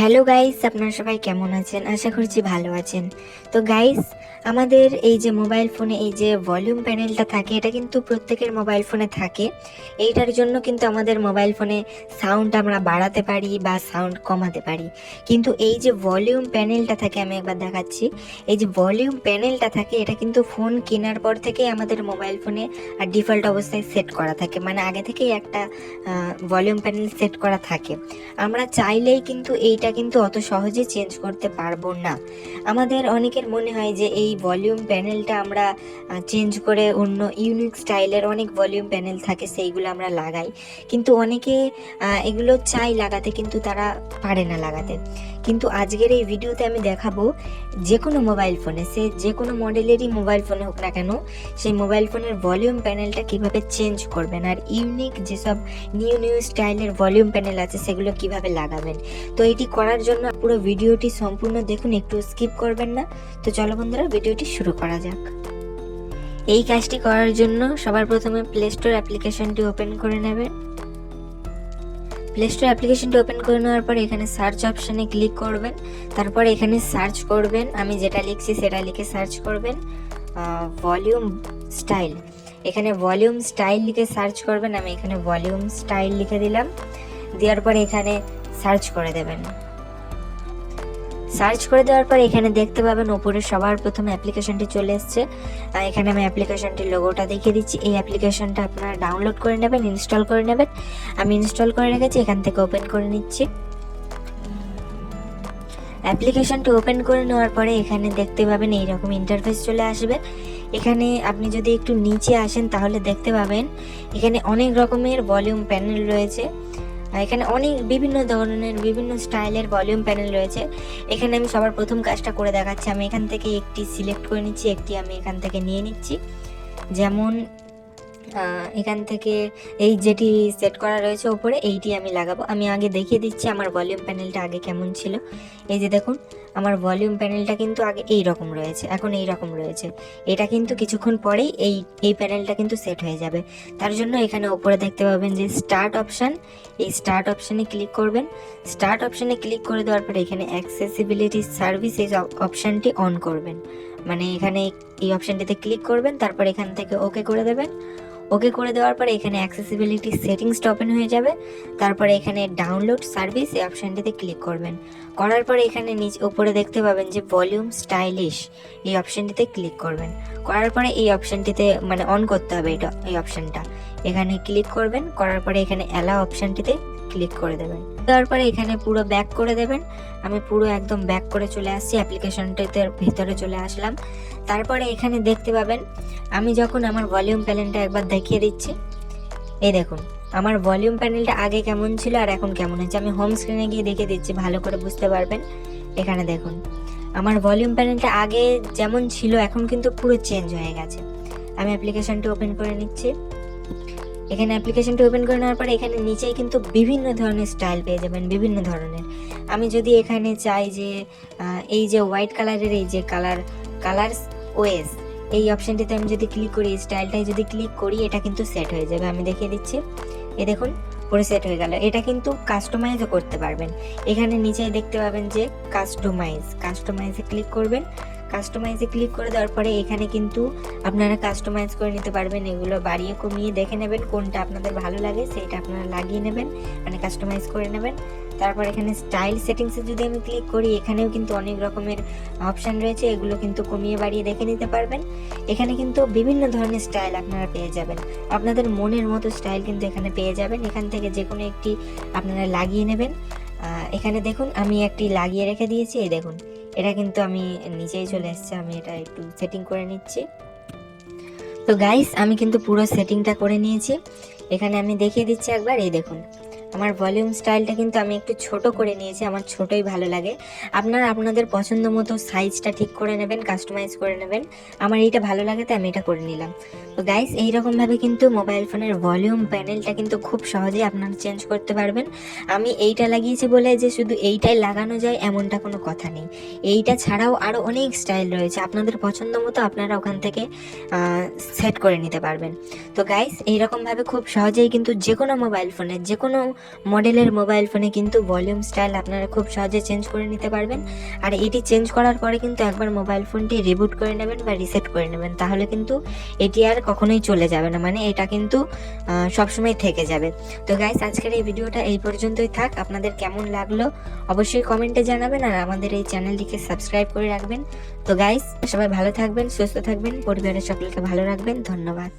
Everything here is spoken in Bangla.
হ্যালো গাইস, আপনারা সবাই কেমন আছেন? আশা করছি ভালো আছেন। তো গাইস, আমাদের এই যে মোবাইল ফোনে এই যে ভলিউম প্যানেলটা থাকে, এটা কিন্তু প্রত্যেকের মোবাইল ফোনে থাকে। এইটার জন্য কিন্তু আমাদের মোবাইল ফোনে সাউন্ড আমরা বাড়াতে পারি বা সাউন্ড কমাতে পারি। কিন্তু এই যে ভলিউম প্যানেলটা থাকে, আমি একবার দেখাচ্ছি। এই যে ভলিউম প্যানেলটা থাকে, এটা কিন্তু ফোন কেনার পর থেকেই আমাদের মোবাইল ফোনে আর ডিফল্ট অবস্থায় সেট করা থাকে, মানে আগে থেকেই একটা ভলিউম প্যানেল সেট করা থাকে। আমরা চাইলেই কিন্তু এইটা কিন্তু অত সহজে চেঞ্জ করতে পারবো না। আমাদের অনেকের মনে হয় যে এই ভলিউম প্যানেলটা আমরা চেঞ্জ করে অন্য ইউনিক স্টাইলের অনেক ভলিউম প্যানেল থাকে, সেইগুলো আমরা লাগাই। কিন্তু অনেকে এগুলো চাই লাগাতে, কিন্তু তারা পারে না লাগাতে। কিন্তু আজকের এই ভিডিওতে আমি দেখাবো যে কোনো মোবাইল ফোনে, সে যে কোনো মডেলেরই মোবাইল ফোনে হোক না কেন, সেই মোবাইল ফোনের ভলিউম প্যানেলটা কিভাবে চেঞ্জ করবেন, আর ইউনিক যেসব নিউ নিউ স্টাইলের ভলিউম প্যানেল আছে সেগুলো কিভাবে লাগাবেন। তো এটি করার জন্য পুরো ভিডিওটি সম্পূর্ণ দেখুন, একটু স্কিপ করবেন না। তো চলো বন্ধুরা, ভিডিওটি শুরু করা যাক। এই কাজটি করার জন্য সবার প্রথমে প্লে স্টোর অ্যাপ্লিকেশনটি ওপেন করে নেবেন। প্লে স্টোর অ্যাপ্লিকেশনটি ওপেন করে নেওয়ার পর এখানে সার্চ অপশানে ক্লিক করবেন। তারপর এখানে সার্চ করবেন, আমি যেটা লিখছি সেটা লিখে সার্চ করবেন, ভলিউম স্টাইল। এখানে ভলিউম স্টাইল লিখে সার্চ করবেন, আমি এখানে ভলিউম স্টাইল লিখে দিলাম। দেওয়ার পর এখানে সার্চ করে দেবেন। সার্চ করে দেওয়ার পর এখানে দেখতে পাবেন ওপরে সবার প্রথমে অ্যাপ্লিকেশনটি চলে এসছে। এখানে আমি অ্যাপ্লিকেশনটির লোগোটা দেখিয়ে দিচ্ছি। এই অ্যাপ্লিকেশনটা আপনারা ডাউনলোড করে নেবেন, ইনস্টল করে নেবেন। আমি ইনস্টল করে রেখেছি, এখান থেকে ওপেন করে নিচ্ছি। অ্যাপ্লিকেশনটি ওপেন করে নেওয়ার পরে এখানে দেখতে পাবেন এইরকম ইন্টারফেস চলে আসবে। এখানে আপনি যদি একটু নিচে আসেন তাহলে দেখতে পাবেন এখানে অনেক রকমের ভলিউম প্যানেল রয়েছে। এখানে অনেক বিভিন্ন ধরনের বিভিন্ন স্টাইলের ভলিউম প্যানেল রয়েছে। এখানে আমি সবার প্রথম কাজটা করে দেখাচ্ছি। আমি এখান থেকে একটি সিলেক্ট করে নিচ্ছি, একটি আমি এখান থেকে নিয়ে নিচ্ছি। যেমন এখান থেকে এই যেটি সেট করা রয়েছে ওপরে, এইটি আমি লাগাবো। আমি আগে দেখিয়ে দিচ্ছি আমার ভলিউম প্যানেলটা আগে কেমন ছিল। এই যে দেখুন, আমার ভলিউম প্যানেলটা কিন্তু আগে এই রকম রয়েছে, এখন এই রকম রয়েছে। এটা কিন্তু কিছুক্ষণ পরেই এই প্যানেলটা কিন্তু সেট হয়ে যাবে। তার জন্য এখানে ওপরে দেখতে পাবেন যে স্টার্ট অপশান, এই স্টার্ট অপশানে ক্লিক করবেন। স্টার্ট অপশানে ক্লিক করে দেওয়ার পরে এখানে অ্যাক্সেসিবিলিটি সার্ভিস এই অপশানটি অন করবেন, মানে এখানে এই অপশানটিতে ক্লিক করবেন। তারপর এখান থেকে ওকে করে দেবেন। ওকে করে দেওয়ার পরে এখানে অ্যাক্সেসিবিলিটি সেটিংসটা ওপেন হয়ে যাবে। তারপরে এখানে ডাউনলোড সার্ভিস এই অপশানটিতে ক্লিক করবেন। করার পরে এখানে নিচে ওপরে দেখতে পাবেন যে ভলিউম স্টাইলিশ, এই অপশানটিতে ক্লিক করবেন। করার পরে এই অপশানটিতে মানে অন করতে হবে এটা, এই অপশানটা এখানে ক্লিক করবেন। করার পরে এখানে অ্যালাউ অপশানটিতে ক্লিক করে দেবেন। দেওয়ার পরে এখানে পুরো ব্যাক করে দেবেন। আমি পুরো একদম ব্যাক করে চলে আসছি, অ্যাপ্লিকেশনটিতে ভিতরে চলে আসলাম। তারপরে এখানে দেখতে পাবেন আমি যখন আমার ভলিউম প্যানেলটা একবার দেখিয়ে দিচ্ছি। এই দেখুন আমার ভলিউম প্যানেলটা আগে কেমন ছিল আর এখন কেমন হয়েছে। আমি হোম স্ক্রিনে গিয়ে দেখে দিচ্ছি, ভালো করে বুঝতে পারবেন। এখানে দেখুন আমার ভলিউম প্যানেলটা আগে যেমন ছিল এখন কিন্তু পুরো চেঞ্জ হয়ে গেছে। আমি অ্যাপ্লিকেশনটি ওপেন করে নিচ্ছি। এখানে অ্যাপ্লিকেশনটি ওপেন করে নেওয়ার পরে এখানে নিচেই কিন্তু বিভিন্ন ধরনের স্টাইল পেয়ে যাবেন, বিভিন্ন ধরনের। আমি যদি এখানে চাই যে এই যে হোয়াইট কালারের এই যে কালারস ওএস, এই অপশানটিতে আমি যদি ক্লিক করি, স্টাইলটাই যদি ক্লিক করি, এটা কিন্তু সেট হয়ে যাবে। আমি দেখিয়ে দিচ্ছি, এ দেখুন পুরো সেট হয়ে গেল। এটা কিন্তু কাস্টমাইজও করতে পারবেন। এখানে নিচে দেখতে পাবেন যে কাস্টমাইজে ক্লিক করবেন। কাস্টমাইজে ক্লিক করে দেওয়ার পরে এখানে কিন্তু আপনারা কাস্টমাইজ করে নিতে পারবেন। এগুলো বাড়িয়ে কমিয়ে দেখে নেবেন, কোনটা আপনাদের ভালো লাগে সেইটা আপনারা লাগিয়ে নেবেন, মানে কাস্টমাইজ করে নেবেন। তারপর এখানে স্টাইল সেটিংসে যদি আমি ক্লিক করি, এখানেও কিন্তু অনেক রকমের অপশান রয়েছে, এগুলো কিন্তু কমিয়ে বাড়িয়ে দেখে নিতে পারবেন। এখানে কিন্তু বিভিন্ন ধরনের স্টাইল আপনারা পেয়ে যাবেন, আপনাদের মনের মতো স্টাইল কিন্তু এখানে পেয়ে যাবেন। এখান থেকে যে কোনো একটি আপনারা লাগিয়ে নেবেন। এখানে দেখুন আমি একটি লাগিয়ে রেখে দিয়েছি, এই দেখুন এটা কিন্তু আমি নিচেই চলে এসছে। আমি এটা একটু সেটিং করে নিচ্ছি। তো গাইস, আমি কিন্তু পুরো সেটিংটা করে নিয়েছি। এখানে আমি দেখিয়ে দিচ্ছি একবার, এই দেখুন আমার ভলিউম স্টাইলটা কিন্তু আমি একটু ছোট করে নিয়েছি, আমার ছোটই ভালো লাগে। আপনারা আপনাদের পছন্দ মতো সাইজটা ঠিক করে নেবেন, কাস্টমাইজ করে নেবেন। আমার এইটা ভালো লাগে তাই আমি এটা করে নিলাম। তো গাইস, এইরকমভাবে কিন্তু মোবাইল ফোনের ভলিউম প্যানেলটা কিন্তু খুব সহজেই আপনারা চেঞ্জ করতে পারবেন। আমি এইটা লাগিয়েছি বলে যে শুধু এইটাই লাগানো যায় এমনটা কোনো কথা নেই। এইটা ছাড়াও আরও অনেক স্টাইল রয়েছে, আপনাদের পছন্দ মতো আপনারা ওখান থেকে সেট করে নিতে পারবেন। তো গাইস, এইরকমভাবে খুব সহজেই কিন্তু যে কোনো মোবাইল ফোনের যে কোনো মডেলের মোবাইল ফোনে কিন্তু ভলিউম স্টাইল আপনারা খুব সহজে চেঞ্জ করে নিতে পারবেন। আর এটি চেঞ্জ করার পরে কিন্তু একবার মোবাইল ফোনটি রিবুট করে নেবেন বা রিসেট করে নেবেন, তাহলে কিন্তু এটি আর কখনোই চলে যাবে না, মানে এটা কিন্তু সবসময় থেকে যাবে। তো গাইস, আজকের এই ভিডিওটা এই পর্যন্তই থাক। আপনাদের কেমন লাগলো অবশ্যই কমেন্টে জানাবেন, আর আমাদের এই চ্যানেলটিকে সাবস্ক্রাইব করে রাখবেন। তো গাইস, সবাই ভালো থাকবেন, সুস্থ থাকবেন, পরিবারের সকলকে ভালো রাখবেন। ধন্যবাদ।